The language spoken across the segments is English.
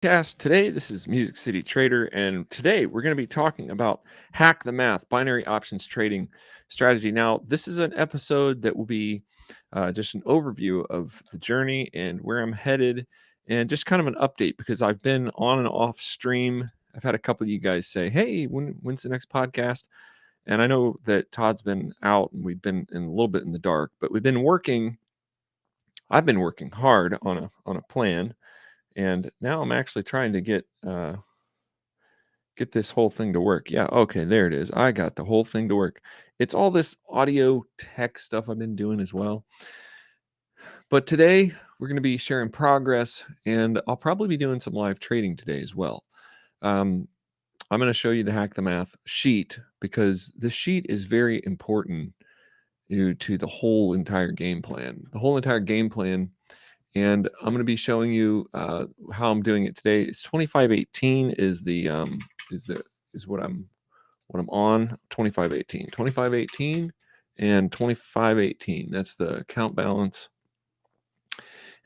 Cast today. This is Music City Trader, and today we're going to be talking about hack the math, binary options trading strategy. Now, this is an episode that will be just an overview of the journey and where I'm headed, and just kind of an update because I've been on and off stream. I've had a couple of you guys say, "Hey, when's the next podcast?" And I know that Todd's been out, and we've been in a little bit in the dark, but we've been working. I've been working hard on a plan, and now I'm actually trying to get this whole thing to work. Yeah, okay, there it is. I got the whole thing to work. It's all this audio tech stuff I've been doing as well. But today we're going to be sharing progress, and I'll probably be doing some live trading today as well. I'm going to show you the Hack the Math sheet because the sheet is very important to the whole entire game plan. The whole entire game plan, and I'm going to be showing you how I'm doing it today. It's 2518 is what I'm on. 2518 and 2518. That's the account balance.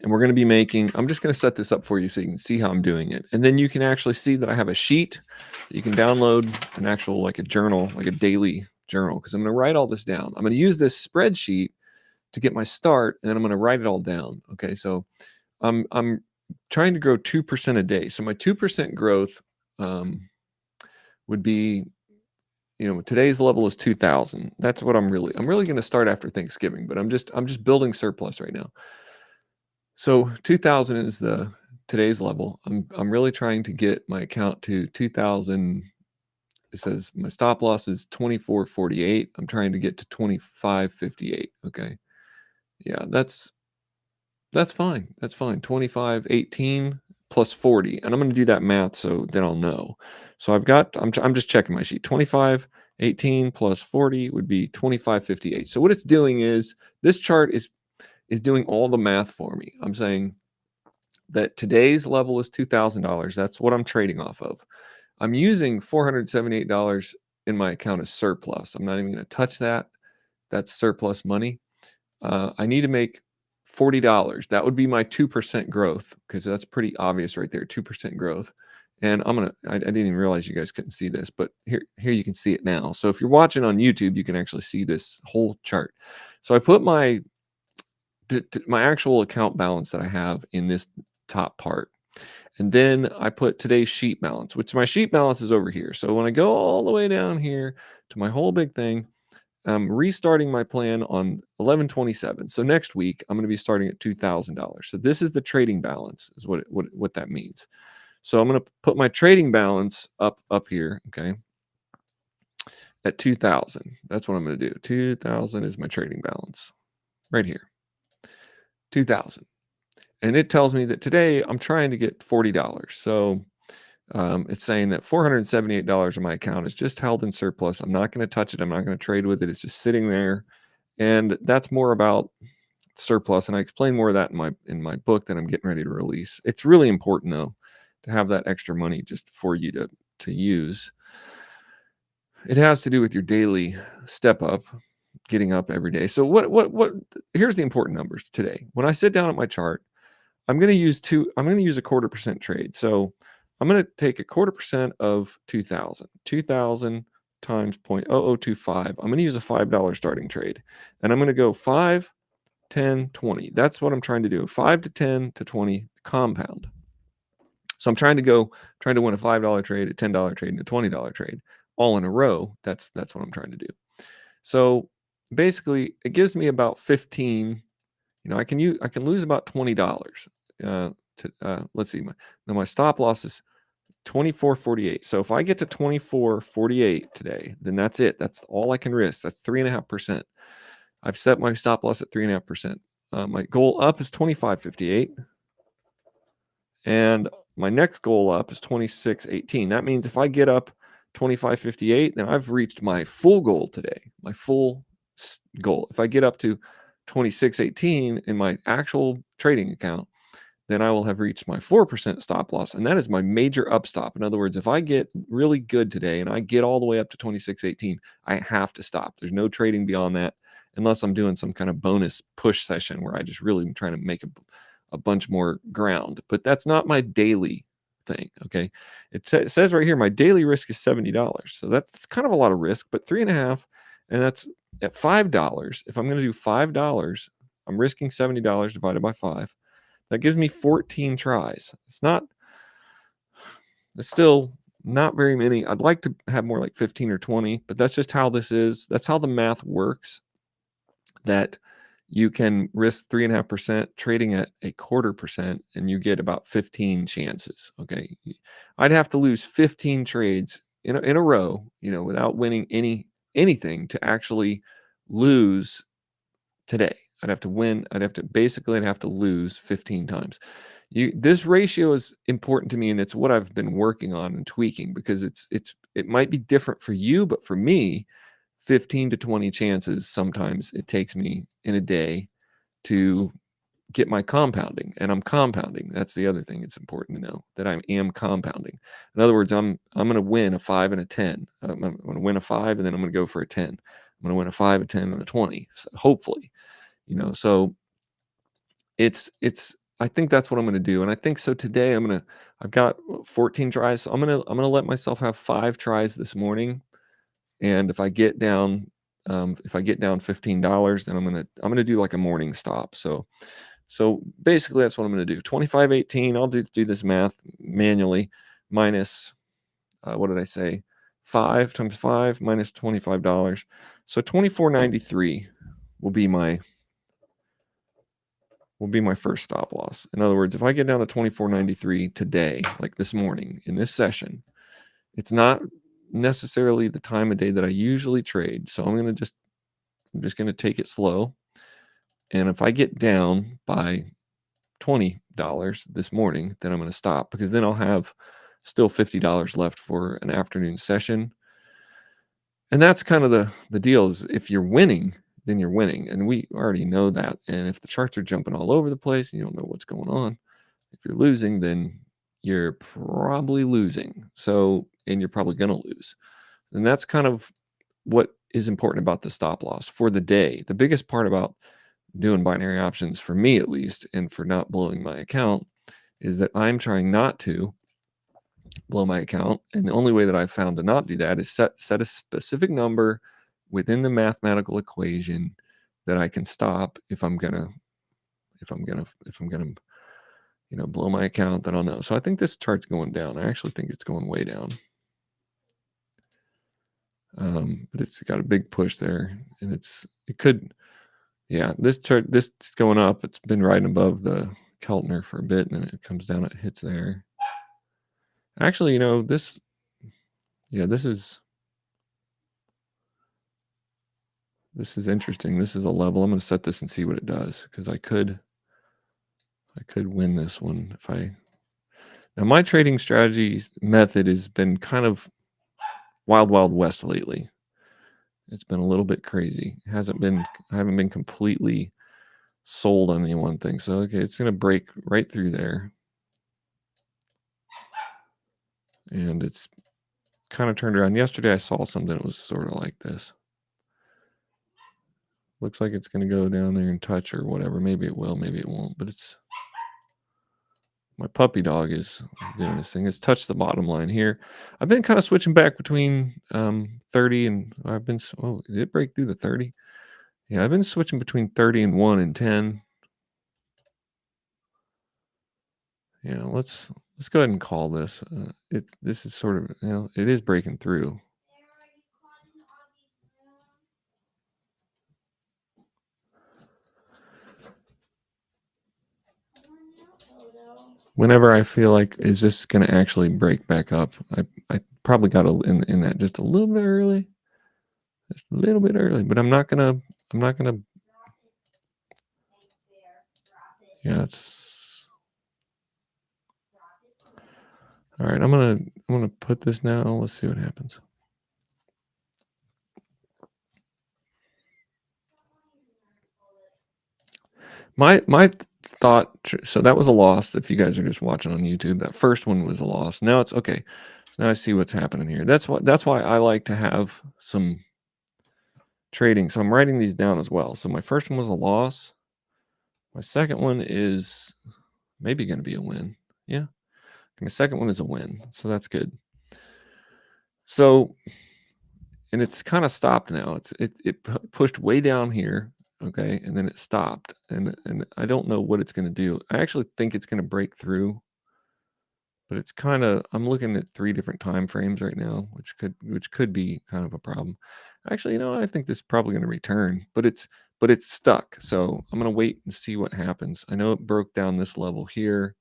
And we're going to be making, I'm just going to set this up for you so you can see how I'm doing it. And then you can actually see that I have a sheet that you can download, an actual, like a journal, like a daily journal, because I'm going to write all this down. I'm going to use this spreadsheet to get my start, and then I'm going to write it all down. Okay, so I'm trying to grow 2% a day. So my 2% growth would be, today's level is 2,000. That's what I'm really going to start after Thanksgiving, but I'm just building surplus right now. So 2,000 is today's level. I'm really trying to get my account to 2,000. It says my stop loss is 24.48. I'm trying to get to 25.58. Okay. Yeah, that's fine. That's fine. 25.18 plus 40. And I'm going to do that math so then I'll know. So I'm just checking my sheet. 25.18 plus 40 would be 25.58. So what it's doing is this chart is doing all the math for me. I'm saying that today's level is $2,000. That's what I'm trading off of. I'm using $478 in my account as surplus. I'm not even going to touch that. That's surplus money. I need to make $40. That would be my 2% growth, because that's pretty obvious right there, 2% growth. And I didn't even realize you guys couldn't see this, but here you can see it now. So if you're watching on YouTube, you can actually see this whole chart. So I put my actual account balance that I have in this top part. And then I put today's sheet balance, which my sheet balance is over here. So when I go all the way down here to my whole big thing, I'm restarting my plan on 11/27. So next week I'm going to be starting at $2,000. So this is the trading balance, is what that means. So I'm going to put my trading balance up here, okay, at 2,000. That's what I'm going to do. 2,000 is my trading balance right here. 2,000. And it tells me that today I'm trying to get $40. So it's saying that $478 in my account is just held in surplus. I'm not going to touch it. I'm not going to trade with it. It's just sitting there. And that's more about surplus. And I explain more of that in my book that I'm getting ready to release. It's really important, though, to have that extra money just for you to use. It has to do with your daily step up, getting up every day. So here's the important numbers today. When I sit down at my chart, I'm going to use a 0.25% trade. So I'm going to take a 0.25% of 2,000. 2,000 times 0.0025. I'm going to use a $5 starting trade. And I'm going to go 5, 10, 20. That's what I'm trying to do. 5 to 10 to 20 compound. So I'm trying to win a $5 trade, a $10 trade, and a $20 trade all in a row. That's what I'm trying to do. So basically it gives me about 15. I can lose about $20. Let's see. My stop loss is 24.48. So if I get to 24.48 today, then that's it. That's all I can risk. That's 3.5%. I've set my stop loss at 3.5%. My goal up is 25.58, and my next goal up is 26.18. That means if I get up 25.58, then I've reached my full goal today. My full goal. If I get up to 26.18 in my actual trading account, then I will have reached my 4% stop loss. And that is my major up stop. In other words, if I get really good today and I get all the way up to 26.18, I have to stop. There's no trading beyond that unless I'm doing some kind of bonus push session where I just really am trying to make a bunch more ground. But that's not my daily thing. Okay. It says right here, my daily risk is $70. So that's kind of a lot of risk, but 3.5, and that's at $5. If I'm going to do $5, I'm risking $70 divided by 5. That gives me 14 tries. It's still not very many. I'd like to have more like 15 or 20, but that's just how this is. That's how the math works, that you can risk 3.5% trading at 0.25%, and you get about 15 chances. Okay. I'd have to lose 15 trades in a row, without winning anything to actually lose today. I'd have to win. I'd have to lose 15 times. This ratio is important to me, and it's what I've been working on and tweaking, because it might be different for you, but for me, 15 to 20 chances sometimes it takes me in a day to get my compounding, and I'm compounding. That's the other thing. It's important to know that I am compounding. In other words, I'm going to win a 5 and a 10. I'm going to win a 5, and then I'm going to go for a 10. I'm going to win a 5, a 10, and a 20. So hopefully, so it's I think that's what I'm going to do. And I think so today I've got 14 tries. So I'm going to let myself have 5 tries this morning. And if I get down $15, then I'm going to do like a morning stop. So basically that's what I'm going to do. 25.18. I'll do this math manually, minus what did I say? 5 times 5 minus $25. So 24.93 will be my first stop loss. In other words, if I get down to 24.93 today, like this morning in this session, it's not necessarily the time of day that I usually trade. So I'm just going to take it slow. And if I get down by $20 this morning, then I'm going to stop, because then I'll have still $50 left for an afternoon session. And that's kind of the deal, is if you're winning, then you're winning. And we already know that. And if the charts are jumping all over the place and you don't know what's going on, if you're losing, then you're probably losing. And you're probably going to lose. And that's kind of what is important about the stop loss for the day. The biggest part about doing binary options, for me at least, and for not blowing my account, is that I'm trying not to blow my account. And the only way that I've found to not do that is set a specific number within the mathematical equation that I can stop if I'm gonna blow my account. Then I'll know. So I think this chart's going down. I actually think it's going way down. But it's got a big push there, and this chart, this is going up. It's been riding above the Keltner for a bit, and then it comes down, it hits there. Actually, this is interesting. This is a level. I'm going to set this and see what it does, because I could win this one if now my trading strategy method has been kind of wild west lately. It's been a little bit crazy. I haven't been completely sold on any one thing. So okay, it's going to break right through there, and it's kind of turned around. Yesterday I saw something that was sort of like this. Looks like it's going to go down there and touch or whatever. Maybe it will, maybe it won't. But my puppy dog is doing this thing. It's touched the bottom line here. I've been kind of switching back between 30 and did it break through the 30? Yeah, I've been switching between 30 and 1 and 10. Yeah, let's go ahead and call this. This is sort of, it is breaking through. Whenever I feel like, is this going to actually break back up? I probably got in that just a little bit early, but I'm not gonna. Yeah, it's all right. I'm gonna put this now. Let's see what happens. My thought. So that was a loss. If you guys are just watching on YouTube, that first one was a loss. Now it's okay. Now I see what's happening here. That's why I like to have some trading. So I'm writing these down as well. So my first one was a loss. My second one is maybe going to be a win. Yeah. And the second one is a win, so that's good. So, and it's kind of stopped now. Pushed way down here, okay, and then it stopped, and I don't know what it's going to do. I actually think it's going to break through, but it's kind of I'm looking at three different time frames right now, which could be kind of a problem. Actually, I think this is probably going to return, but it's stuck. So I'm going to wait and see what happens. I know it broke down this level here.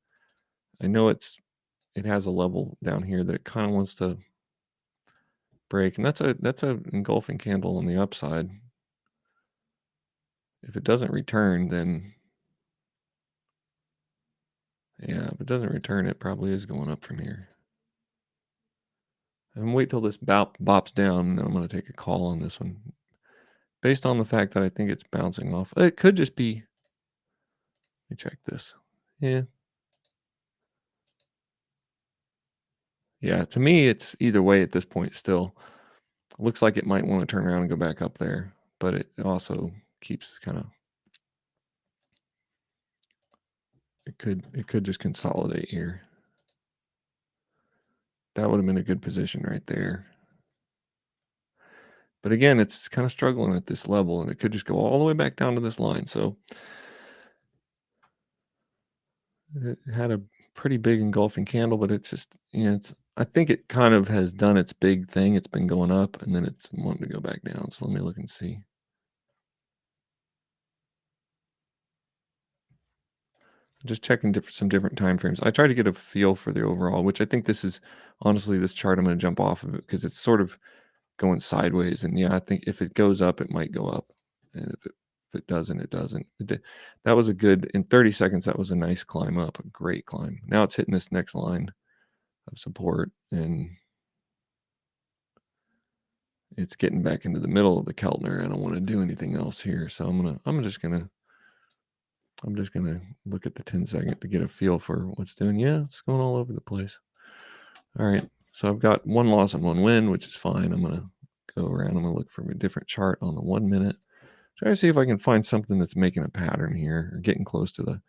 I know it has a level down here that it kind of wants to break, and that's a engulfing candle on the upside. If it doesn't return, then yeah, if it doesn't return, it probably is going up from here. And wait till this bops down, and then I'm going to take a call on this one based on the fact that I think it's bouncing off. It could just be. Let me check this. Yeah, yeah. To me, it's either way at this point. Still, looks like it might want to turn around and go back up there, but it also keeps kind of. It could just consolidate here. That would have been a good position right there. But again, it's kind of struggling at this level, and it could just go all the way back down to this line. So it had a pretty big engulfing candle, but it's just, I think it kind of has done its big thing. It's been going up, and then it's wanting to go back down. So let me look and see. Just checking some different time frames. I try to get a feel for the overall, which I think this is honestly this chart. I'm going to jump off of it because it's sort of going sideways. And yeah, I think if it goes up, it might go up, and if it doesn't, it doesn't. That was a good in 30 seconds. That was a nice climb up, a great climb. Now it's hitting this next line of support, and it's getting back into the middle of the Keltner. I don't want to do anything else here, so I'm just gonna look at the 10-second to get a feel for what's doing. Yeah, it's going all over the place. All right, so I've got one loss and one win, which is fine. I'm gonna go around. I'm gonna look for a different chart on the 1 minute. Try to see if I can find something that's making a pattern here or getting close to the.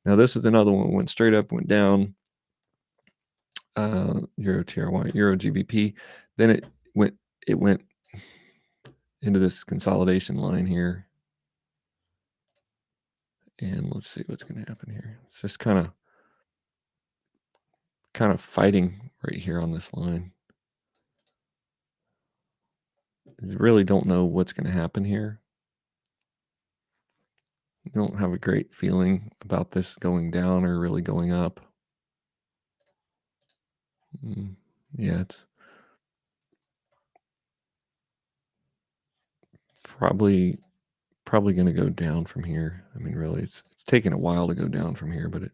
Now this is another one. Went straight up, went down. Euro TRY, Euro GBP. Then it went into this consolidation line here. And let's see what's going to happen here. It's just kind of fighting right here on this line. I really don't know what's going to happen here. I don't have a great feeling about this going down or really going up. Yeah, it's probably going to go down from here. I mean, really, it's taking a while to go down from here, but it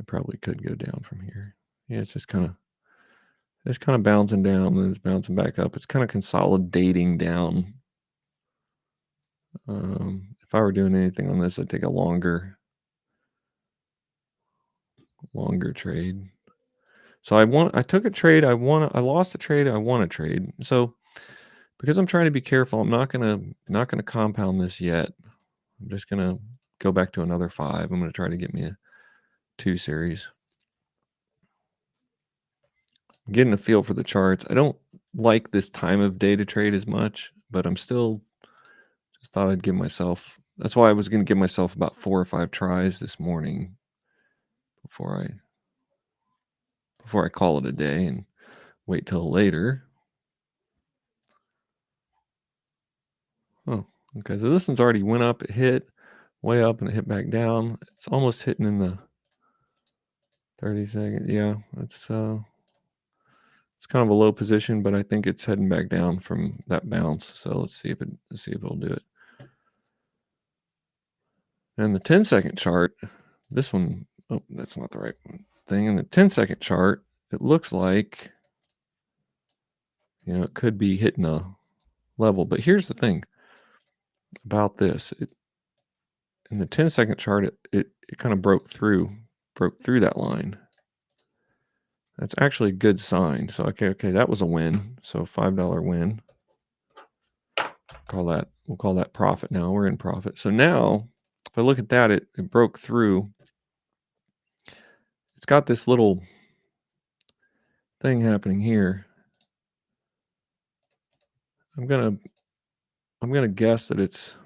probably could go down from here. Yeah, it's just kind of bouncing down, and it's bouncing back up. It's kind of consolidating down. If I were doing anything on this, I'd take a longer trade. So I took a trade. I lost a trade. I won a trade. So because I'm trying to be careful, I'm not gonna compound this yet. I'm just gonna go back to another 5. I'm gonna try to get me a 2 series. I'm getting a feel for the charts. I don't like this time of day to trade as much, but I'm still just thought I'd give myself. That's why I was gonna give myself about 4 or 5 tries this morning before I call it a day and wait till later. Oh, okay. So this one's already went up, it hit way up, and it hit back down. It's almost hitting in the 30-second. Yeah, it's kind of a low position, but I think it's heading back down from that bounce. So let's see if it'll do it. And the 10-second chart, this one, oh, that's not the right thing. In the 10-second chart, it looks like it could be hitting a level. But here's the thing about this. In the 10-second chart, it kind of broke through that line. That's actually a good sign. So okay, that was a win. So $5 win. We'll call that profit now. We're in profit. So now if I look at that, it broke through. It's got this little thing happening here. I'm gonna guess that it's.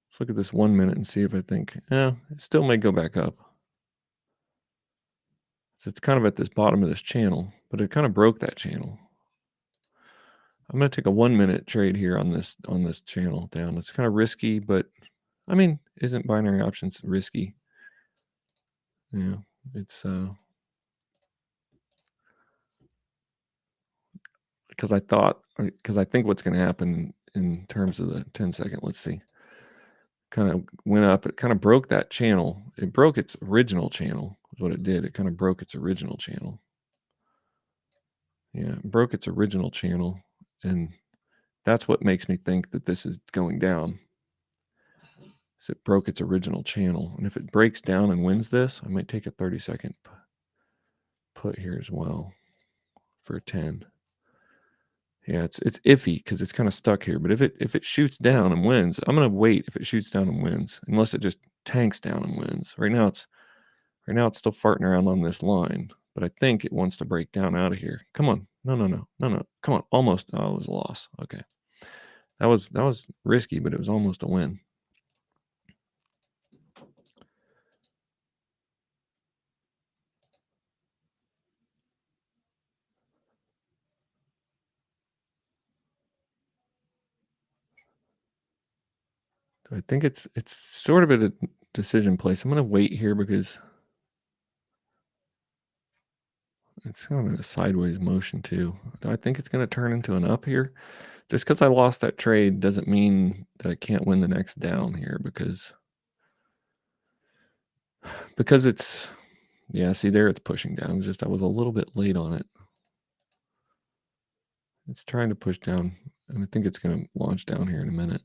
Let's look at this 1 minute and see if I think. Yeah, it still may go back up. So it's kind of at this bottom of this channel, but it kind of broke that channel. I'm gonna take a 1 minute trade here on this channel down. It's kind of risky, but I mean, isn't binary options risky? Yeah, it's because I think what's going to happen in terms of the 10-second. Let's see. Kind of went up. It kind of broke that channel. It broke its original channel. Is what it did. It kind of broke its original channel. Yeah, it broke its original channel, and that's what makes me think that this is going down. So it broke its original channel, and if it breaks down and wins this, I might take a 30-second put here as well for a 10. Yeah, it's iffy because it's kind of stuck here. But if it shoots down and wins, I'm gonna wait if it shoots down and wins, unless it just tanks down and wins. Right now it's still farting around on this line, but I think it wants to break down out of here. Come on, no. Come on, almost. Oh, it was a loss. Okay, that was risky, but it was almost a win. I think it's sort of at a decision place. I'm gonna wait here because it's kind of in a sideways motion too. Do I think it's gonna turn into an up here? Just because I lost that trade doesn't mean that I can't win the next down here because it's yeah, see there it's pushing down. Just I was a little bit late on it. It's trying to push down, and I think it's gonna launch down here in a minute.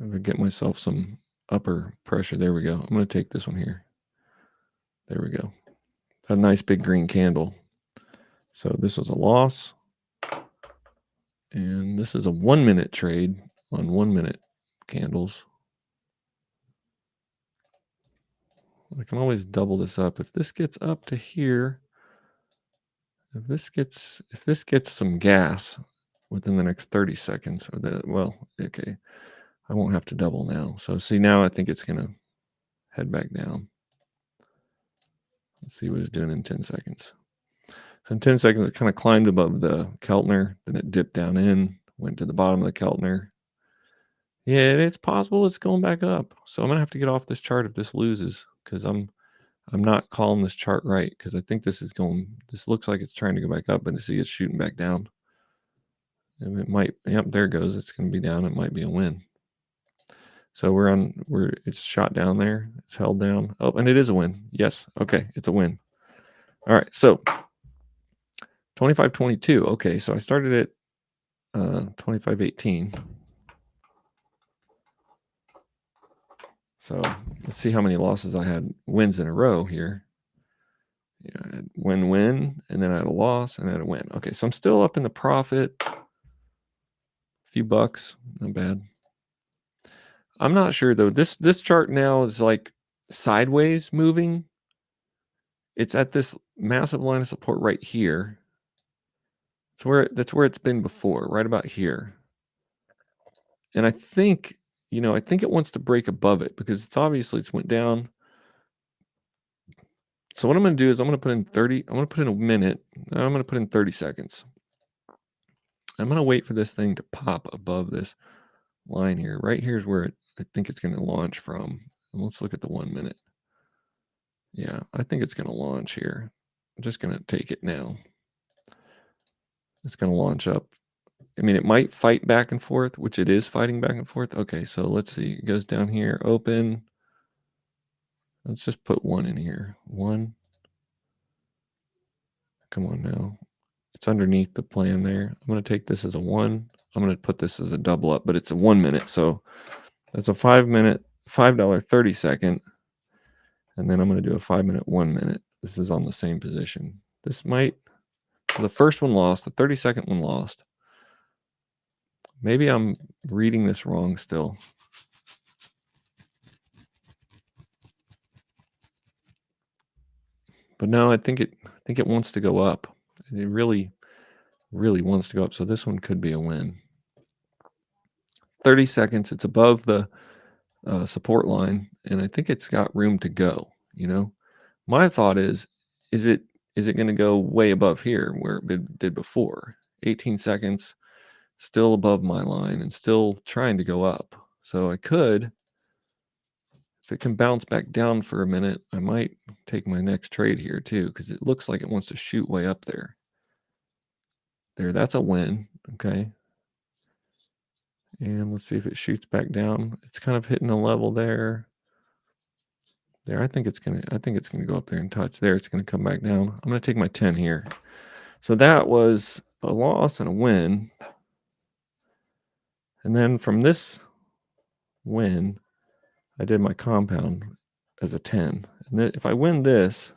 I'm gonna get myself some upper pressure. There we go. I'm gonna take this one here. There we go. A nice big green candle. So this was a loss. And this is a 1 minute trade on 1 minute candles. I can always double this up. If this gets up to here, if this gets some gas within the next 30 seconds, or well, okay, I won't have to double now. So see, now I think it's gonna head back down. Let's see what it's doing in 10 seconds. So in 10 seconds, it kind of climbed above the Keltner, then it dipped down in, went to the bottom of the Keltner. Yeah, it's possible it's going back up. So I'm gonna have to get off this chart if this loses, because I'm not calling this chart right, because I think this looks like it's trying to go back up, and see it's shooting back down. And it might, yep, there it goes. It's gonna be down. It might be a win. So it's shot down there. It's held down. Oh, and it is a win. Yes. Okay, it's a win. All right. So 25.22. Okay, so I started at 25.18. So let's see how many losses I had, wins in a row here. Yeah, I had win, and then I had a loss, and I had a win. Okay, so I'm still up in the profit. A few bucks, not bad. I'm not sure though. This chart now is like sideways moving. It's at this massive line of support right here. That's where it's been before, right about here. And I think, I think it wants to break above it because it's went down. So what I'm going to do is I'm going to put in a minute. And I'm going to put in 30 seconds. I'm going to wait for this thing to pop above this line here. Right here is where I think it's going to launch from. And let's look at the 1 minute. Yeah, I think it's going to launch here. I'm just going to take it now. It's going to launch up. I mean, it might fight back and forth, which it is fighting back and forth. Okay, so let's see. It goes down here, open. Let's just put 1 in here. 1. Come on now. It's underneath the plan there. I'm going to take this as a 1. I'm going to put this as a double up, but it's a 1 minute. So that's a 5 minute, $5 30-second. And then I'm going to do a 5 minute, 1 minute. This is on the same position. This might, the first one lost, the 30-second one lost. Maybe I'm reading this wrong still. But no, I think it wants to go up. It really, really wants to go up. So this one could be a win. 30 seconds. It's above the support line, and I think it's got room to go. My thought is it is it going to go way above here where it did before? 18 seconds, still above my line, and still trying to go up. So I could, if it can bounce back down for a minute, I might take my next trade here too, because it looks like it wants to shoot way up there. There, that's a win. Okay. And let's see if it shoots back down. It's kind of hitting a level there. There, I think it's gonna go up there and touch. There, it's gonna come back down. I'm gonna take my 10 here. So that was a loss and a win. And then from this win, I did my compound as a 10. And then if I win this,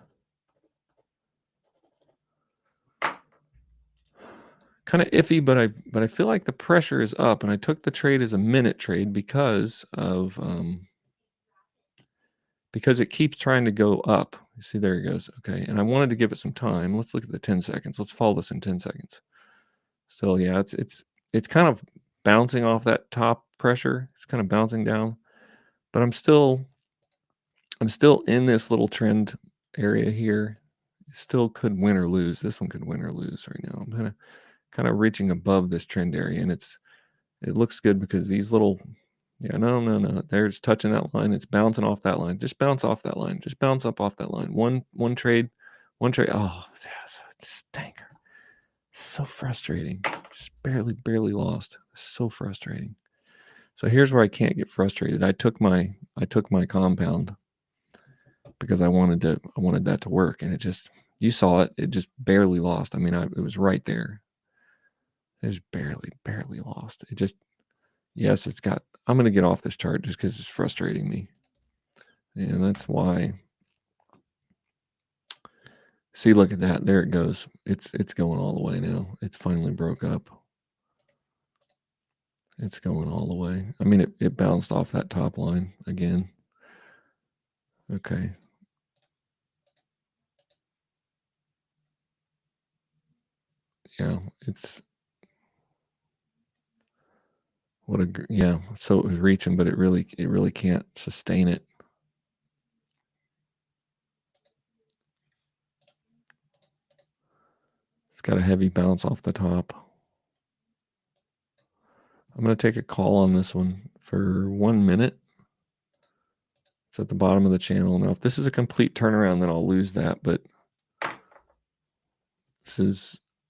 kind of iffy, but I feel like the pressure is up, and I took the trade as a minute trade because it keeps trying to go up. You see, there it goes. Okay, and I wanted to give it some time. Let's look at the 10 seconds. Let's follow this in 10 seconds. Still, yeah, it's kind of bouncing off that top pressure. It's kind of bouncing down, but I'm still in this little trend area here. Still could win or lose. This one could win or lose right now. I'm kind of reaching above this trend area, and it looks good because these little, yeah, no, there's touching that line. It's bouncing off that line. Just bounce off that line. Just bounce up off that line. One trade. Oh, that's a stinker. So frustrating. Just barely lost. So frustrating. So here's where I can't get frustrated. I took my compound because I wanted that to work, and you saw it. It just barely lost. I mean, it was right there. It just barely lost. Yes, I'm going to get off this chart just because it's frustrating me. And that's why. See, look at that. There it goes. It's going all the way now. It finally broke up. It's going all the way. I mean, it bounced off that top line again. Okay. Yeah, so it was reaching, but it really can't sustain it. It's got a heavy bounce off the top. I'm going to take a call on this one for 1 minute. It's at the bottom of the channel. Now, if this is a complete turnaround, then I'll lose that. But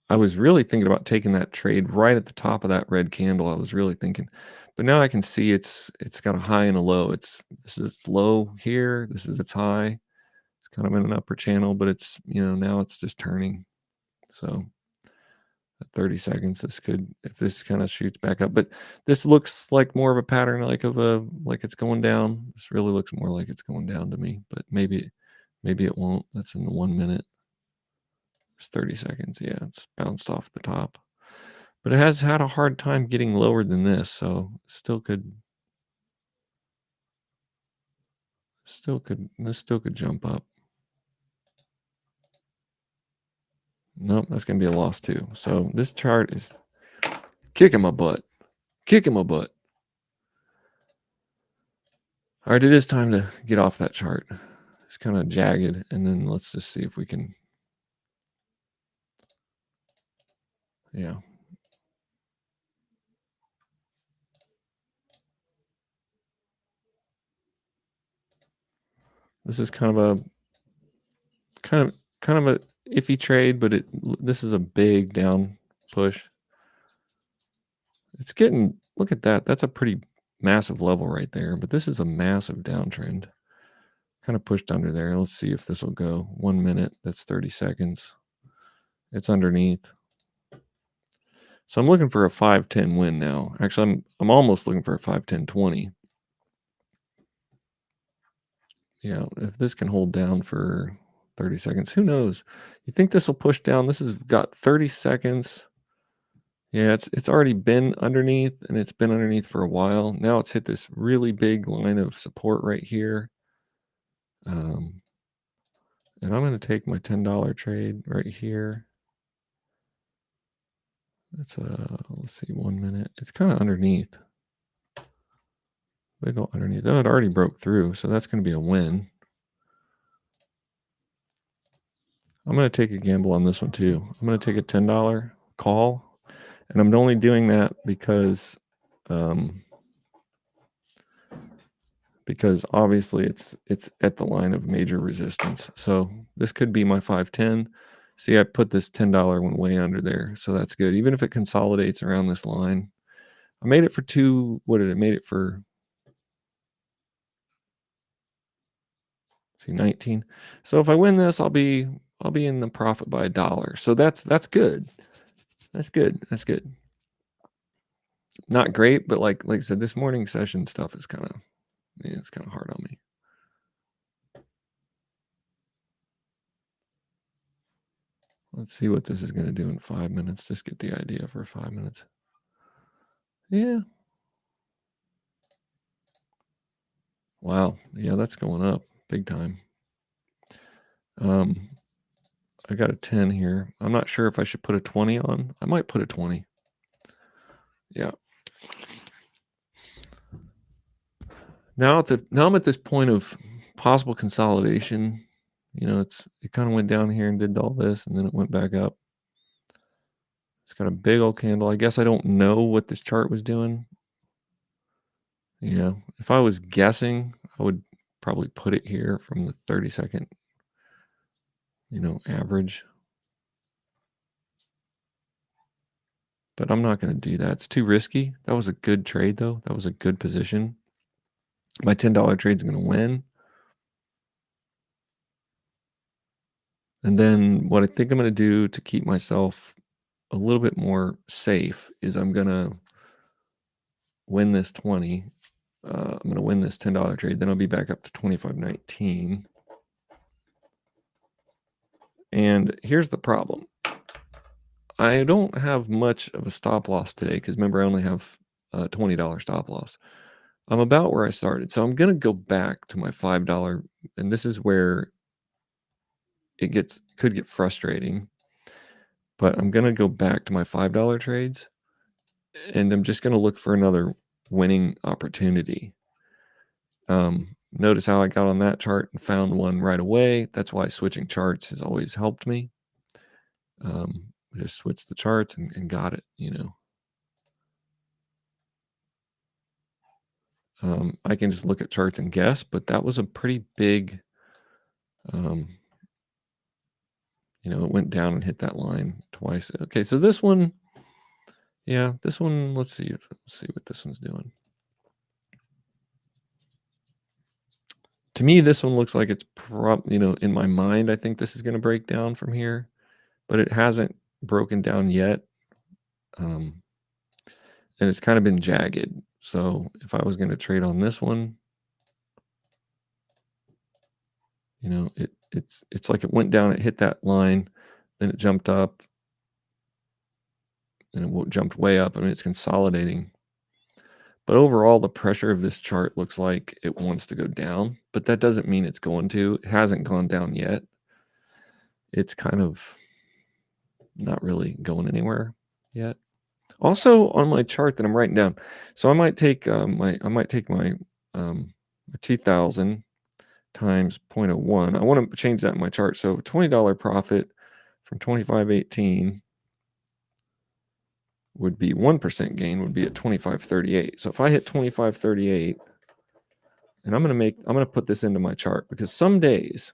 I was really thinking about taking that trade right at the top of that red candle. I was really thinking, but now I can see it's got a high and a low. This is its low here. This is its high. It's kind of in an upper channel, but it's, now it's just turning. So at 30 seconds, if this kind of shoots back up, but this looks like more of a pattern, like it's going down. This really looks more like it's going down to me, but maybe it won't. That's in the 1 minute. It's 30 seconds. Yeah, it's bounced off the top, but it has had a hard time getting lower than this. So this still could jump up. Nope, that's going to be a loss too. So this chart is kicking my butt. All right, it is time to get off that chart. It's kind of jagged, and then let's just see if we can. Yeah. This is kind of a iffy trade, but this is a big down push. It's getting, look at that. That's a pretty massive level right there, but this is a massive downtrend. Kind of pushed under there. Let's see if this will go. 1 minute. That's 30 seconds. It's underneath. So I'm looking for a 5-10 win now. Actually, I'm almost looking for a 5-10-20. Yeah, if this can hold down for 30 seconds, who knows? You think this will push down? This has got 30 seconds. Yeah, it's already been underneath, and it's been underneath for a while. Now it's hit this really big line of support right here. And I'm going to take my $10 trade right here. It's let's see, 1 minute. It's kind of underneath. They go underneath. Oh, it already broke through, so that's going to be a win. I'm going to take a gamble on this one too. I'm going to take a $10 call, and I'm only doing that because obviously it's at the line of major resistance. So this could be my 510. See, I put this $10 one way under there, so that's good. Even if it consolidates around this line, I made it for two. What did it made it for? See, 19. So if I win this, I'll be in the profit by $1. So that's good. That's good. That's good. Not great, but like I said, this morning session stuff is kind of, yeah, it's kind of hard on me. Let's see what this is going to do in 5 minutes. Just get the idea for 5 minutes. Yeah. Wow. Yeah, that's going up big time. I got a 10 here. I'm not sure if I should put a 20 on. I might put a 20. Yeah. Now I'm at this point of possible consolidation. You know, it kind of went down here and did all this, and then it went back up. It's got a big old candle. I guess I don't know what this chart was doing. Yeah, if I was guessing, I would probably put it here from the 30-second, average. But I'm not going to do that. It's too risky. That was a good trade, though. That was a good position. My $10 trade's going to win. And then what I think I'm going to do to keep myself a little bit more safe is I'm going to win this 20. I'm going to win this $10 trade. Then I'll be back up to 25.19. And here's the problem. I don't have much of a stop loss today because remember, I only have a $20 stop loss. I'm about where I started. So I'm going to go back to my $5. And this is where it could get frustrating. But I'm going to go back to my $5 trades. And I'm just going to look for another winning opportunity. Notice how I got on that chart and found one right away. That's why switching charts has always helped me. Just switched the charts and got it, I can just look at charts and guess, but that was a pretty big, it went down and hit that line twice. Okay, so this one, this one, let's see what this one's doing. To me, this one looks like it's in my mind, I think this is going to break down from here, but it hasn't broken down yet. And it's kind of been jagged. So if I was going to trade on this one, it's like it went down, it hit that line, then it jumped up, and it jumped way up. I mean, it's consolidating. But overall, the pressure of this chart looks like it wants to go down, but that doesn't mean it's going to. It hasn't gone down yet. It's kind of not really going anywhere yet. Also on my chart that I'm writing down, so I might take my 2,000 times 0.01. I want to change that in my chart. So $20 profit from 25.18 would be 1% gain would be at 25.38. So if I hit 25.38, and I'm going to put this into my chart because some days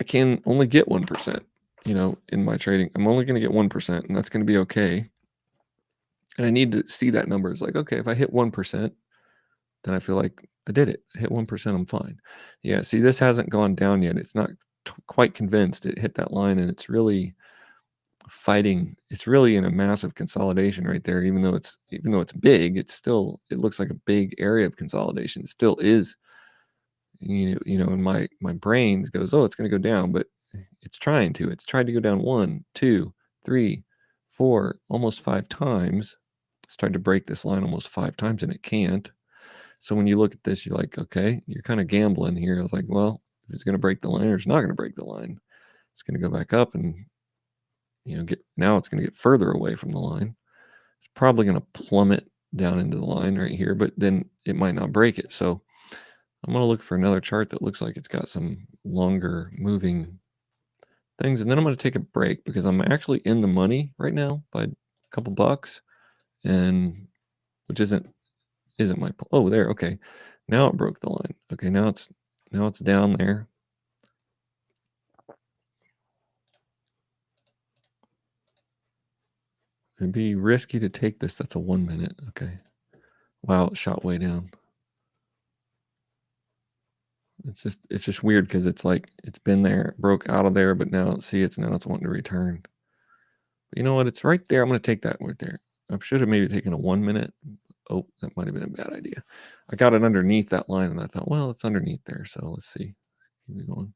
I can only get 1%, in my trading. I'm only going to get 1%, and that's going to be okay. And I need to see that number. It's like, okay, if I hit 1%, then I feel like I did it. I hit 1%, I'm fine. Yeah, see, this hasn't gone down yet. It's not quite convinced it hit that line, and it's really fighting. It's really in a massive consolidation right there. Even though it's big, it looks like a big area of consolidation. It still is. And my brain goes, oh, it's going to go down, but it's tried to go down 1, 2, 3, 4, almost 5 times. It's tried to break this line almost 5 times, and it can't. So when you look at this, you're like, okay, you're kind of gambling here. I was like, well, if it's going to break the line or it's not going to break the line. It's going to go back up and, now it's going to get further away from the line. It's probably going to plummet down into the line right here, but then it might not break it. So I'm going to look for another chart that looks like it's got some longer moving things. And then I'm going to take a break because I'm actually in the money right now by a couple bucks, and which isn't my, oh, there. Okay. Now it broke the line. Okay. Now it's down there. It'd be risky to take this. That's a 1 minute. Okay. Wow. It shot way down. It's just weird because it's like it's been there, broke out of there, but now it's wanting to return. But you know what? It's right there. I'm going to take that right there. I should have maybe taken a 1 minute. Oh, that might have been a bad idea. I got it underneath that line and I thought, well, it's underneath there. So let's see. Keep it going.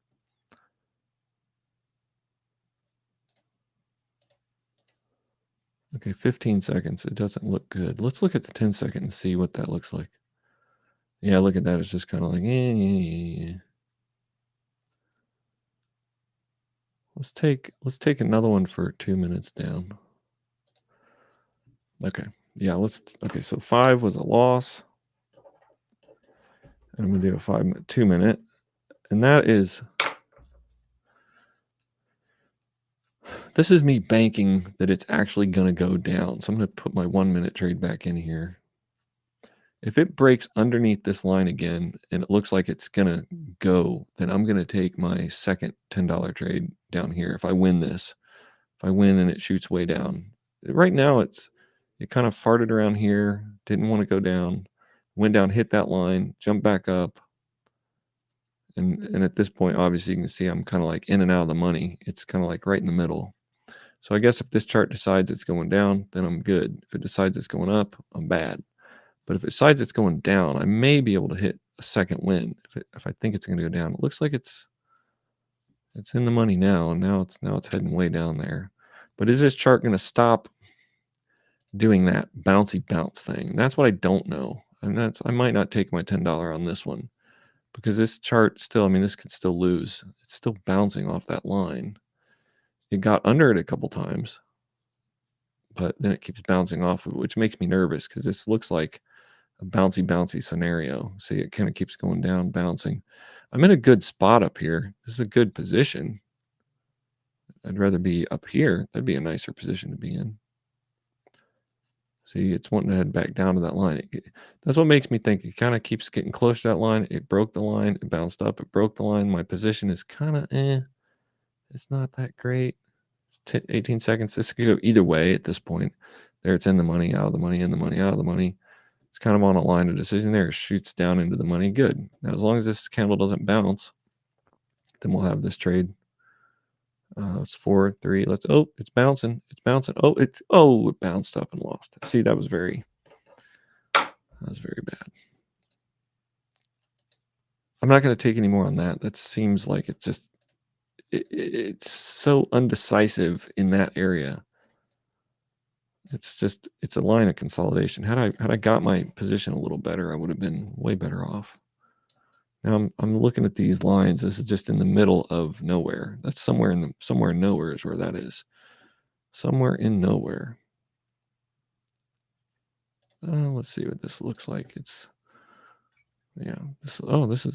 Okay, 15 seconds. It doesn't look good. Let's look at the 10 second and see what that looks like. Yeah, look at that. It's just kind of like, yeah. Let's take another one for 2 minutes down. Okay. Yeah, okay, so 5 was a loss. And I'm gonna do a 2 minute. And this is me banking that it's actually gonna go down. So I'm gonna put my 1 minute trade back in here. If it breaks underneath this line again and it looks like it's gonna go, then I'm gonna take my second $10 trade down here. If I win this, if I win and it shoots way down. Right now it kind of farted around here, didn't want to go down, went down, hit that line, jumped back up. And at this point, obviously you can see I'm kind of like in and out of the money. It's kind of like right in the middle. So I guess if this chart decides it's going down, then I'm good. If it decides it's going up, I'm bad. But if it decides it's going down, I may be able to hit a second win if I think it's going to go down. It looks like it's in the money now, and now it's heading way down there. But is this chart going to stop doing that bouncy bounce thing? That's what I don't know. And I might not take my $10 on this one because this chart still, I mean, this could still lose. It's still bouncing off that line. It got under it a couple times, but then it keeps bouncing off of it, which makes me nervous because this looks like a bouncy scenario. See, it kind of keeps going down, bouncing. I'm in a good spot up here. This is a good position. I'd rather be up here. That'd be a nicer position to be in. See, it's wanting to head back down to that line. That's what makes me think it kind of keeps getting close to that line. It broke the line. It bounced up. It broke the line. My position is kind of It's not that great. It's 18 seconds. This could go either way at this point. There, it's in the money, out of the money, in the money, out of the money. It's kind of on a line of decision there. It shoots down into the money. Good. Now, as long as this candle doesn't bounce, then we'll have this trade. It's 4, 3. It's bouncing. It's bouncing. It bounced up and lost. See, that was very bad. I'm not going to take any more on that. That seems like it's so undecisive in that area. It's a line of consolidation. Had I got my position a little better, I would have been way better off. Now I'm looking at these lines. This is just in the middle of nowhere. That's somewhere in nowhere is where that is. Somewhere in nowhere. Let's see what this looks like. This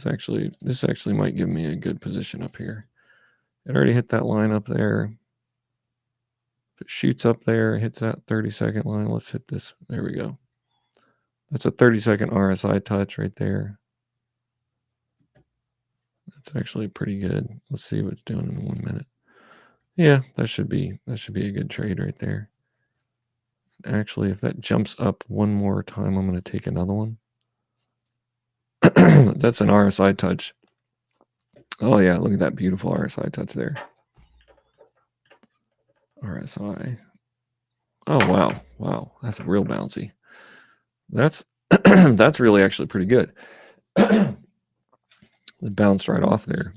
actually might give me a good position up here. It already hit that line up there. If it shoots up there, it hits that 30-second line. Let's hit this. There we go. That's a 30-second RSI touch right there. That's actually pretty good. Let's see what it's doing in 1 minute. Yeah, that should be a good trade right there. Actually, if that jumps up one more time, I'm going to take another one. That's an RSI touch. Oh yeah, look at that beautiful RSI touch there. RSI. Oh wow, that's real bouncy. That's that's really actually pretty good. It bounced right off there.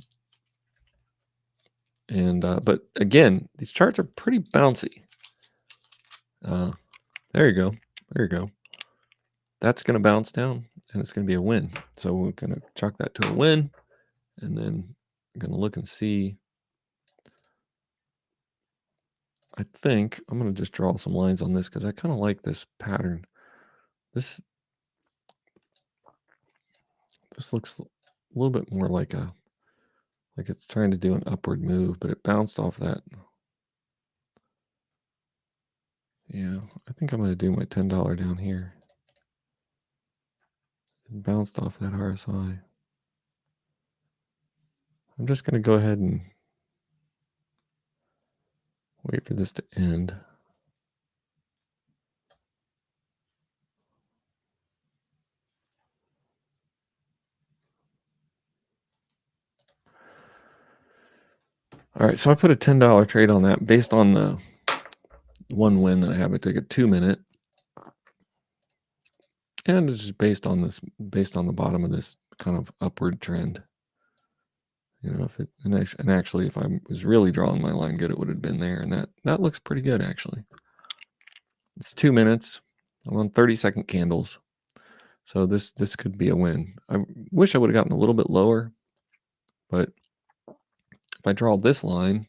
And but again, these charts are pretty bouncy. There you go. There you go. That's going to bounce down, and it's going to be a win. So we're going to chalk that to a win, and then going to look and see. I think I'm going to just draw some lines on this because I kind of like this pattern. This looks a little bit more like it's trying to do an upward move, but it bounced off that. Yeah, I think I'm going to do my $10 down here. It bounced off that RSI. I'm just going to go ahead and wait for this to end. All right, so I put a $10 trade on that based on the one win that I have. I took a 2-minute, and it's just based on the bottom of this kind of upward trend. You know, and actually, if I was really drawing my line good, it would have been there, and that looks pretty good actually. It's 2 minutes. I'm on 30-second candles, so this could be a win. I wish I would have gotten a little bit lower, but if I draw this line,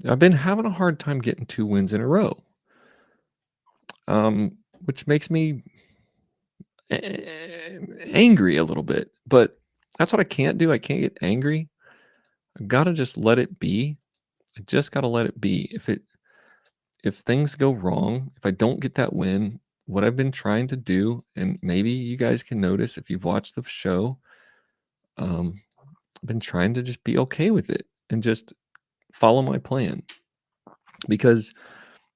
I've been having a hard time getting 2 wins in a row, which makes me angry a little bit. But that's what I can't do. I can't get angry. I gotta just let it be. I just gotta let it be. If things go wrong, if I don't get that win, what I've been trying to do, and maybe you guys can notice if you've watched the show, I've been trying to just be okay with it and just follow my plan. Because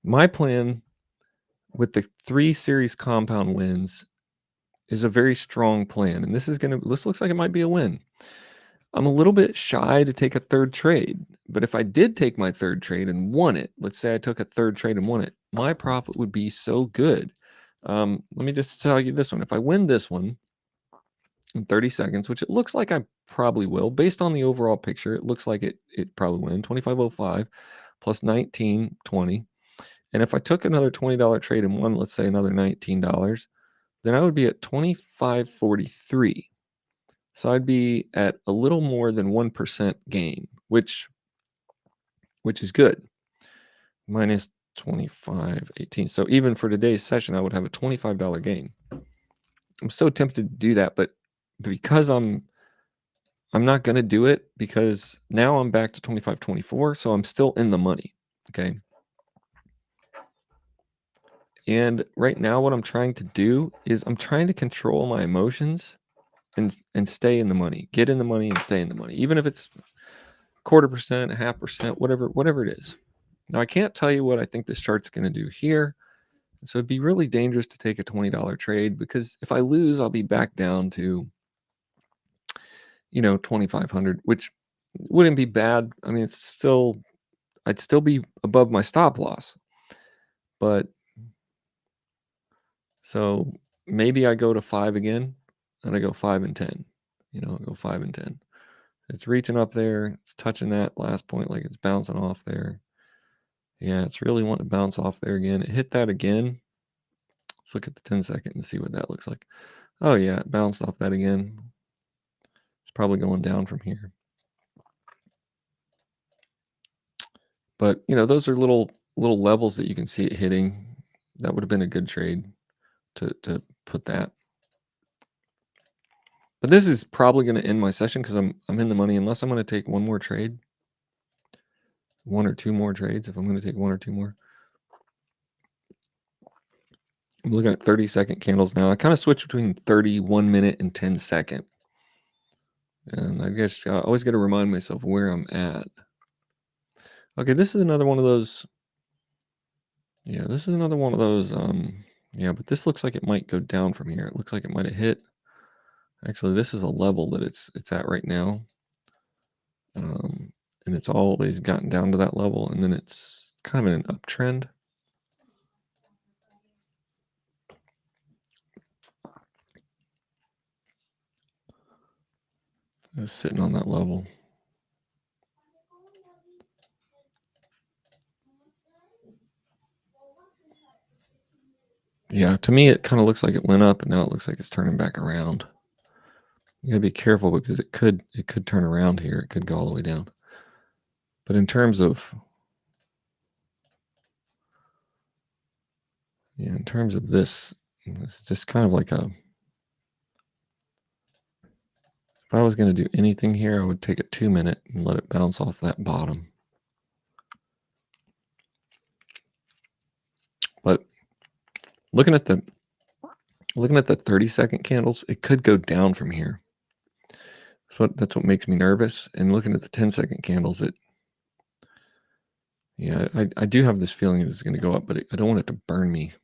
my plan with the 3 series compound wins is a very strong plan. And this looks like it might be a win. I'm a little bit shy to take a 3rd trade, but if I did take my 3rd trade and won it, let's say I took a 3rd trade and won it, my profit would be so good. Let me just tell you this one. If I win this one in 30 seconds, which it looks like I probably will, based on the overall picture, it looks like it probably win 25.05 plus 19.20. And if I took another $20 trade and won, let's say another $19, then I would be at 25.43. So I'd be at a little more than 1% gain, which is good. Minus 25.18. So even for today's session, I would have a $25 gain. I'm so tempted to do that, but because I'm not going to do it, because now I'm back to 25.24, so I'm still in the money. Okay. And right now what I'm trying to do is I'm trying to control my emotions and stay in the money, get in the money and stay in the money, even if it's 0.25%, 0.5%, whatever it is. Now, I can't tell you what I think this chart's going to do here. So it'd be really dangerous to take a $20 trade, because if I lose, I'll be back down to, 2,500, which wouldn't be bad. I mean, I'd still be above my stop loss. But so maybe I go to 5 again, and I go 5 and 10. I go 5 and 10. It's reaching up there. It's touching that last point like it's bouncing off there. Yeah, it's really wanting to bounce off there again. It hit that again. Let's look at the 10-second and see what that looks like. Oh, yeah, it bounced off that again. It's probably going down from here. But, those are little levels that you can see it hitting. That would have been a good trade to put that. But this is probably going to end my session because I'm in the money, unless I'm going to take one more trade. 1 or 2 more trades, if I'm going to take 1 or 2 more. I'm looking at 30-second candles now. I kind of switch between 30, 1 minute, and 10-second. And I guess I always got to remind myself where I'm at. Okay, this is another one of those. Yeah, this is another one of those. Yeah, but this looks like it might go down from here. It looks like it might have hit. Actually, this is a level that it's at right now. And it's always gotten down to that level, and then it's kind of in an uptrend. It's sitting on that level. Yeah, to me, it kind of looks like it went up, and now it looks like it's turning back around. You gotta be careful because it could turn around here. It could go all the way down. But in terms of this, it's just kind of like a. If I was going to do anything here, I would take a 2-minute and let it bounce off that bottom. But looking at the 30-second candles, it could go down from here. That's what makes me nervous. And looking at the 10-second candles, I do have this feeling it's going to go up, but I don't want it to burn me.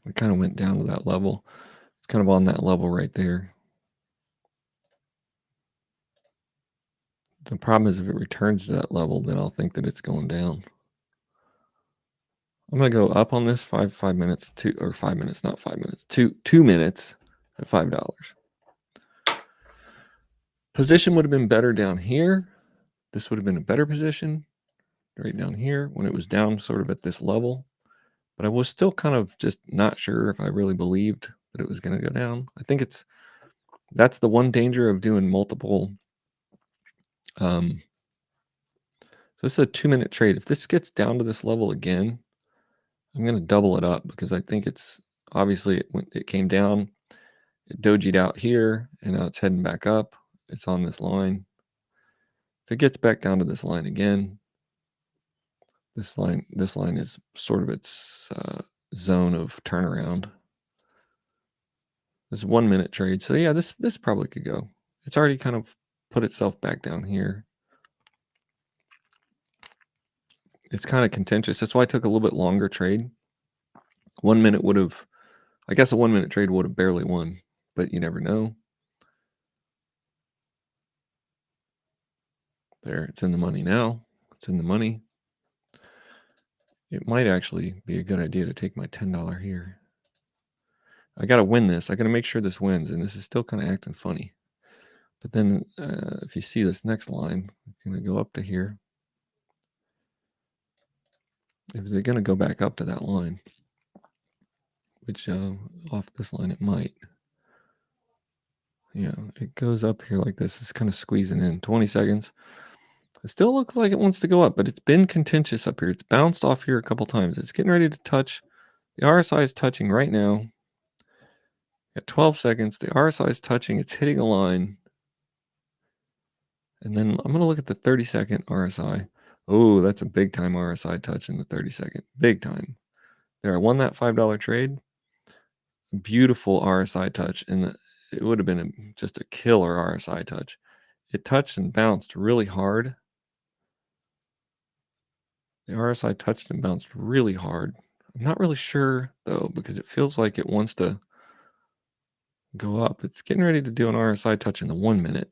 It kind of went down to that level. It's kind of on that level right there. The problem is if it returns to that level, then I'll think that it's going down. I'm gonna go up on this 5 minutes, 5 minutes, not 5 minutes, 2 minutes at $5. Position would have been better down here. This would have been a better position right down here when it was down sort of at this level. But I was still kind of just not sure if I really believed that it was going to go down. I think that's the one danger of doing multiple. So this is a 2-minute trade. If this gets down to this level again, I'm going to double it up because I think it's obviously it came down, it dojied out here, and now it's heading back up. It's on this line. If it gets back down to this line again, this line is sort of its zone of turnaround. This 1-minute trade. So yeah, this probably could go. It's already kind of put itself back down here. It's kind of contentious. That's why I took a little bit longer trade. 1 minute would have, I guess a 1-minute trade would have barely won, but you never know. There, it's in the money now. It's in the money. It might actually be a good idea to take my $10 here. I got to win this. I got to make sure this wins, and this is still kind of acting funny. But then if you see this next line, it's going to go up to here. If they're going to go back up to that line, which off this line it might. Yeah, it goes up here like this. It's kind of squeezing in. 20 seconds. It still looks like it wants to go up, but it's been contentious up here. It's bounced off here a couple times. It's getting ready to touch. The RSI is touching right now. At 12 seconds, the RSI is touching. It's hitting a line. And then I'm going to look at the 30-second RSI. Oh, that's a big time RSI touch in the 30-second. Big time. There, I won that $5 trade. Beautiful RSI touch. And it would have been just a killer RSI touch. It touched and bounced really hard. The RSI touched and bounced really hard. I'm not really sure, though, because it feels like it wants to go up. It's getting ready to do an RSI touch in the 1 minute.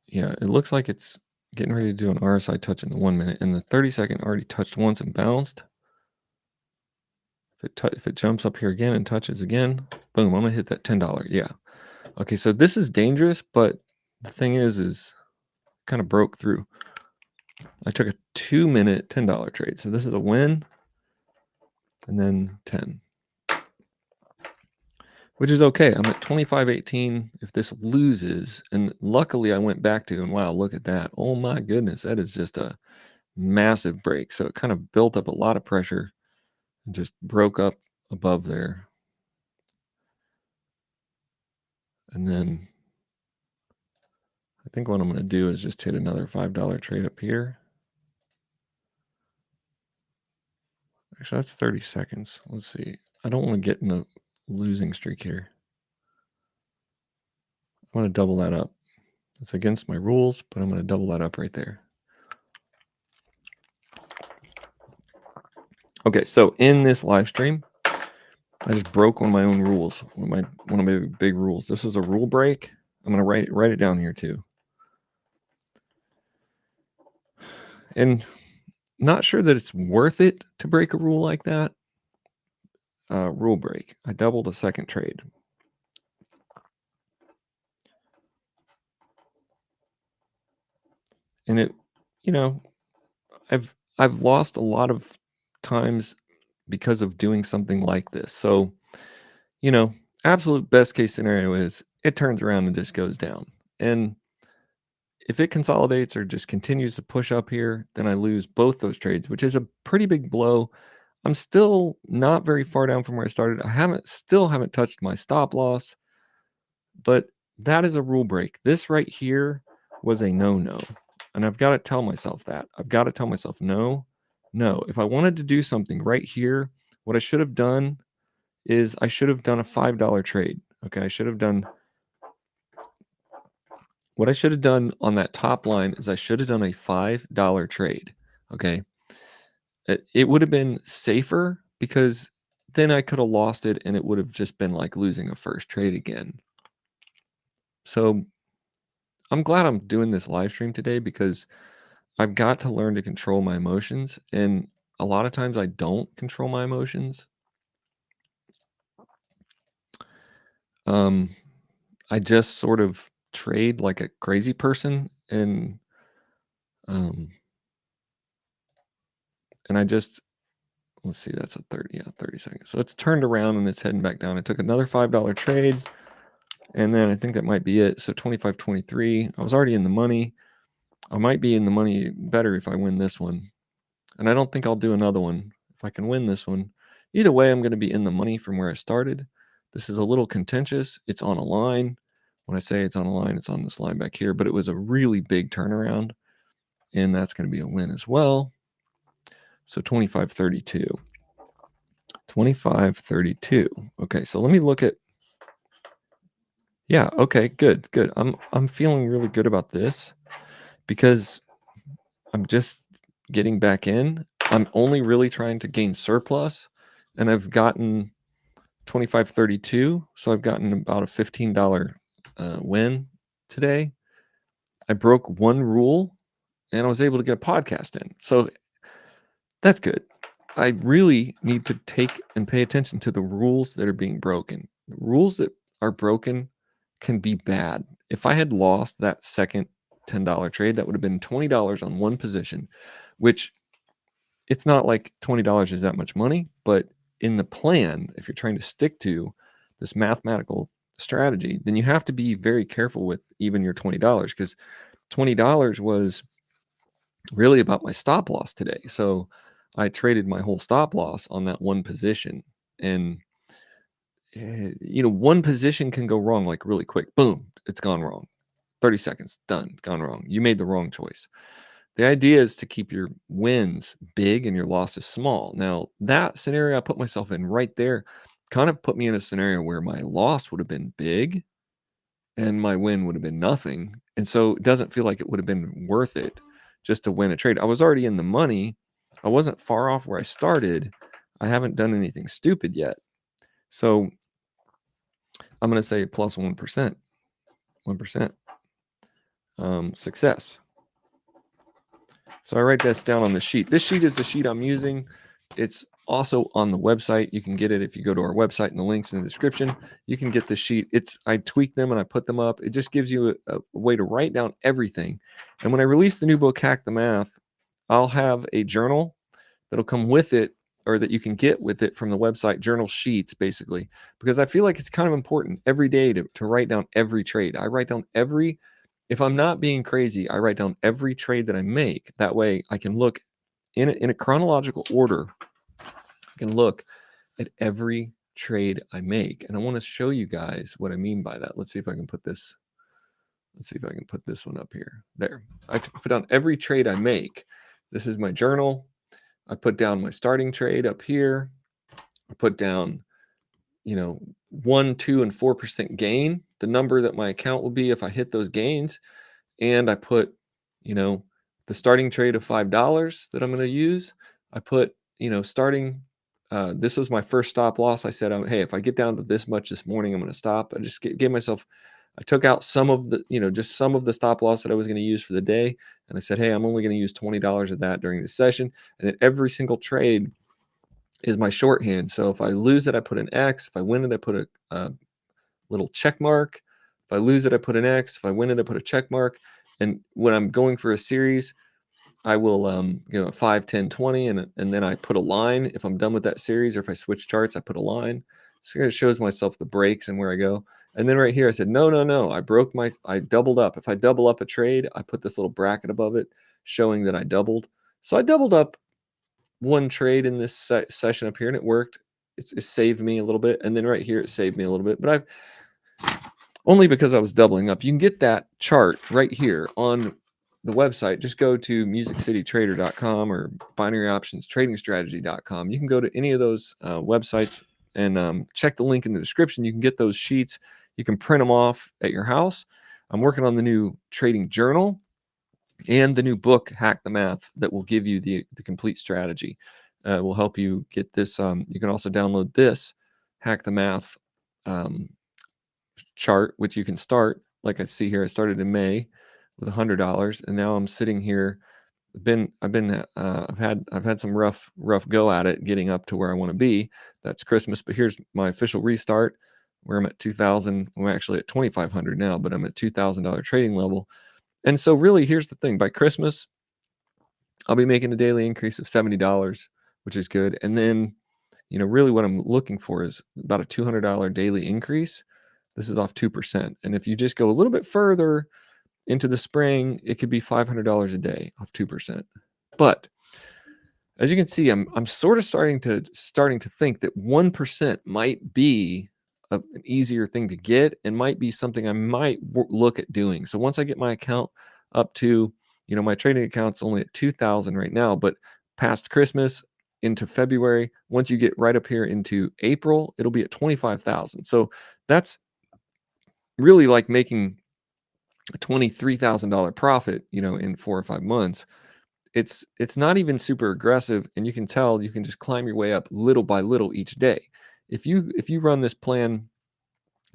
Yeah, it looks like it's getting ready to do an RSI touch in the 1 minute, and the 30-second already touched once and bounced. If it jumps up here again and touches again, boom, I'm gonna hit that $10. Yeah. Okay, so this is dangerous, but the thing is kind of broke through. I took a 2-minute $10 trade, so this is a win, and then 10, which is okay. I'm at 25.18. If this loses, and luckily I went back to, and wow, look at that. Oh my goodness, that is just a massive break. So it kind of built up a lot of pressure and just broke up above there. And then I think what I'm going to do is just hit another $5 trade up here. Actually, that's 30 seconds. Let's see. I don't want to get in a losing streak here. I want to double that up. It's against my rules, but I'm going to double that up right there. Okay, so in this live stream, I just broke one of my own rules, one of my big rules. This is a rule break. I'm going to write it down here too. And not sure that it's worth it to break a rule like that. Rule break. I doubled a second trade. And it, I've I've lost a lot of times because of doing something like this. So, you know, absolute best case scenario is it turns around and just goes down. And if it consolidates or just continues to push up here, then I lose both those trades, which is a pretty big blow. I'm still not very far down from where I started. I haven't touched my stop loss, but that is a rule break. This right here was a no-no. And I've got to tell myself that. I've got to tell myself, no, no. If I wanted to do something right here, what I should have done is I should have done a $5 trade. Okay. What I should have done on that top line is I should have done a $5 trade. Okay. It would have been safer because then I could have lost it and it would have just been like losing a first trade again. So I'm glad I'm doing this live stream today because I've got to learn to control my emotions. And a lot of times I don't control my emotions. I just sort of trade like a crazy person um, and I just let's see, that's a 30 seconds. So it's turned around and it's heading back down. I took another $5 trade, and then I think that might be it. So 25.23. I was already in the money. I might be in the money better if I win this one. And I don't think I'll do another one if I can win this one. Either way, I'm going to be in the money from where I started. This is a little contentious. It's on a line. When I say it's on a line, it's on this line back here, but it was a really big turnaround, and that's going to be a win as well. So 25.32. 25.32. Okay, so let me look at. Yeah, okay, good. I'm feeling really good about this because I'm just getting back in. I'm only really trying to gain surplus, and I've gotten 25.32, so I've gotten about a $15 win today. I broke one rule, and I was able to get a podcast in. So that's good. I really need to take and pay attention to the rules that are being broken. The rules that are broken can be bad. If I had lost that second $10 trade, that would have been $20 on one position, which it's not like $20 is that much money, but in the plan, if you're trying to stick to this mathematical strategy, then you have to be very careful with even your $20 because $20 was really about my stop loss today. So I traded my whole stop loss on that one position. And, one position can go wrong like really quick. Boom, it's gone wrong. 30 seconds, done, gone wrong. You made the wrong choice. The idea is to keep your wins big and your losses small. Now, that scenario I put myself in right there kind of put me in a scenario where my loss would have been big and my win would have been nothing. And so it doesn't feel like it would have been worth it just to win a trade. I was already in the money. I wasn't far off where I started. I haven't done anything stupid yet. So I'm going to say plus 1%. 1% success. So I write this down on the sheet. This sheet is the sheet I'm using. It's also on the website. You can get it if you go to our website and the links in the description. You can get the sheet. I tweak them and I put them up. It just gives you a way to write down everything. And when I release the new book, Hack the Math, I'll have a journal that'll come with it or that you can get with it from the website, journal sheets, basically, because I feel like it's kind of important every day to write down every trade. I write down if I'm not being crazy, I write down every trade that I make. That way I can look in a chronological order. I can look at every trade I make. And I want to show you guys what I mean by that. Let's see if I can put this. Let's see if I can put this one up here. There. I put down every trade I make. This is my journal. I put down my starting trade up here. I put down, 1, 2, and 4% gain, the number that my account will be if I hit those gains. And I put, the starting trade of $5 that I'm going to use. I put, starting, this was my first stop loss. I said, hey, if I get down to this much this morning, I'm going to stop. I just gave myself, I took out some of the, just some of the stop loss that I was going to use for the day. And I said, hey, I'm only going to use $20 of that during the session. And then every single trade is my shorthand. So if I lose it, I put an X. If I win it, I put a little check mark. If I lose it, I put an X. If I win it, I put a check mark. And when I'm going for a series, I will, 5, 10, 20, and then I put a line. If I'm done with that series, or if I switch charts, I put a line. So it shows myself the breaks and where I go. And then right here, I said, no, no, no. I doubled up. If I double up a trade, I put this little bracket above it showing that I doubled. So I doubled up one trade in this session up here, and it worked. It saved me a little bit. And then right here, it saved me a little bit. But only because I was doubling up. You can get that chart right here on the website. Just go to musiccitytrader.com or binaryoptionstradingstrategy.com. You can go to any of those websites and check the link in the description. You can get those sheets. You can print them off at your house. I'm working on the new trading journal and the new book, Hack the Math, that will give you the complete strategy. Will help you get this. You can also download this Hack the Math chart, which you can start. Like I see here, I started in May with $100, and now I'm sitting here. I've had some rough go at it getting up to where I want to be. That's Christmas, but here's my official restart where I'm at 2,000. I'm actually at 2,500 now, but I'm at $2,000 trading level. And so really, here's the thing: by Christmas, I'll be making a daily increase of $70, which is good. And then, really what I'm looking for is about a $200 daily increase. This is off 2%. And if you just go a little bit further into the spring, it could be $500 a day off 2%. But as you can see, I'm sort of starting to think that 1% might be an easier thing to get and might be something I might look at doing. So once I get my account up to, my trading account's only at 2,000 right now, but past Christmas into February, once you get right up here into April, it'll be at 25,000. So that's really like making a $23,000 profit, in 4 or 5 months. It's not even super aggressive, and you can tell you can just climb your way up little by little each day. If you run this plan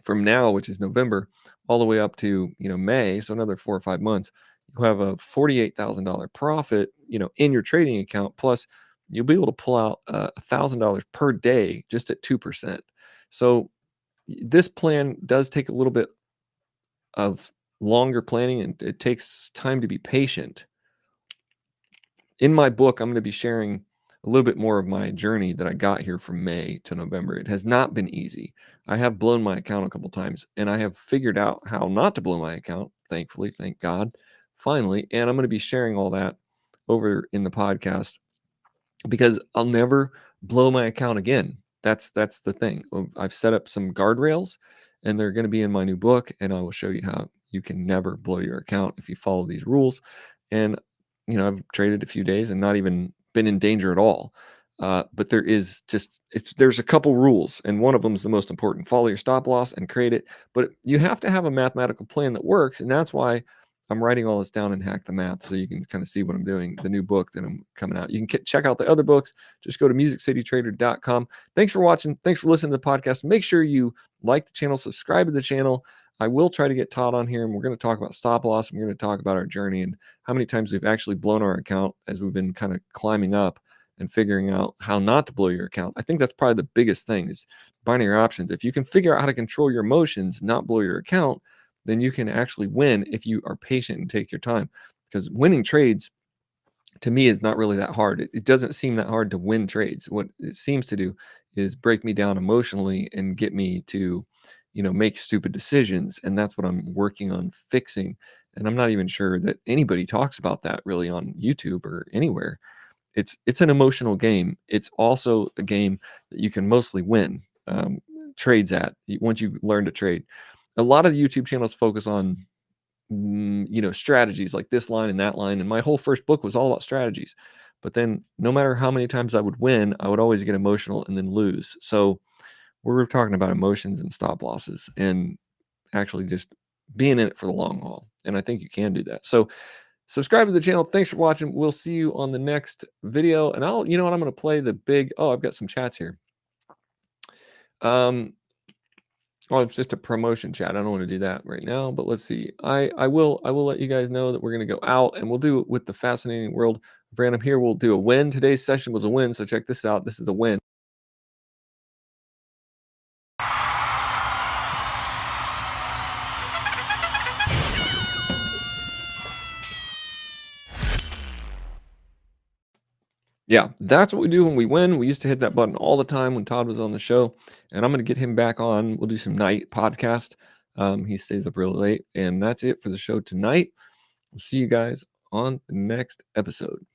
from now, which is November, all the way up to May, so another 4 or 5 months, you'll have a $48,000 profit, in your trading account. Plus, you'll be able to pull out $1,000 per day just at 2%. So this plan does take a little bit of longer planning, and it takes time to be patient. In my book, I'm going to be sharing a little bit more of my journey that I got here from May to November. It has not been easy. I have blown my account a couple times, and I have figured out how not to blow my account, thankfully, thank God, finally. And I'm going to be sharing all that over in the podcast because I'll never blow my account again. That's the thing. I've set up some guardrails, and they're going to be in my new book, and I will show you how you can never blow your account if you follow these rules. And I've traded a few days and not even been in danger at all. But there's a couple rules, and one of them is the most important. Follow your stop loss and create it. But you have to have a mathematical plan that works, and that's why I'm writing all this down and Hack the Math, so you can kind of see what I'm doing. The new book that I'm coming out. You can check out the other books. Just go to musiccitytrader.com. Thanks for watching. Thanks for listening to the podcast. Make sure you like the channel, subscribe to the channel. I will try to get Todd on here, and we're going to talk about stop loss. And we're going to talk about our journey and how many times we've actually blown our account as we've been kind of climbing up and figuring out how not to blow your account. I think that's probably the biggest thing is binary options. If you can figure out how to control your emotions, not blow your account, then you can actually win if you are patient and take your time. Because winning trades, to me, is not really that hard. It doesn't seem that hard to win trades. What it seems to do is break me down emotionally and get me to make stupid decisions. And that's what I'm working on fixing. And I'm not even sure that anybody talks about that really on YouTube or anywhere. It's an emotional game. It's also a game that you can mostly win trades at once you learn to trade. A lot of the YouTube channels focus on strategies like this line and that line. And my whole first book was all about strategies. But then no matter how many times I would win, I would always get emotional and then lose. So we're talking about emotions and stop losses and actually just being in it for the long haul. And I think you can do that. So subscribe to the channel. Thanks for watching. We'll see you on the next video. And I'm going to play the big, I've got some chats here. Well, it's just a promotion chat. I don't want to do that right now, but let's see. I will let you guys know that we're going to go out, and we'll do it with the fascinating world of random here. We'll do a win. Today's session was a win. So check this out. This is a win. Yeah, that's what we do when we win. We used to hit that button all the time when Todd was on the show, and I'm gonna get him back on. We'll do some night podcast. He stays up really late, and that's it for the show tonight. We'll see you guys on the next episode.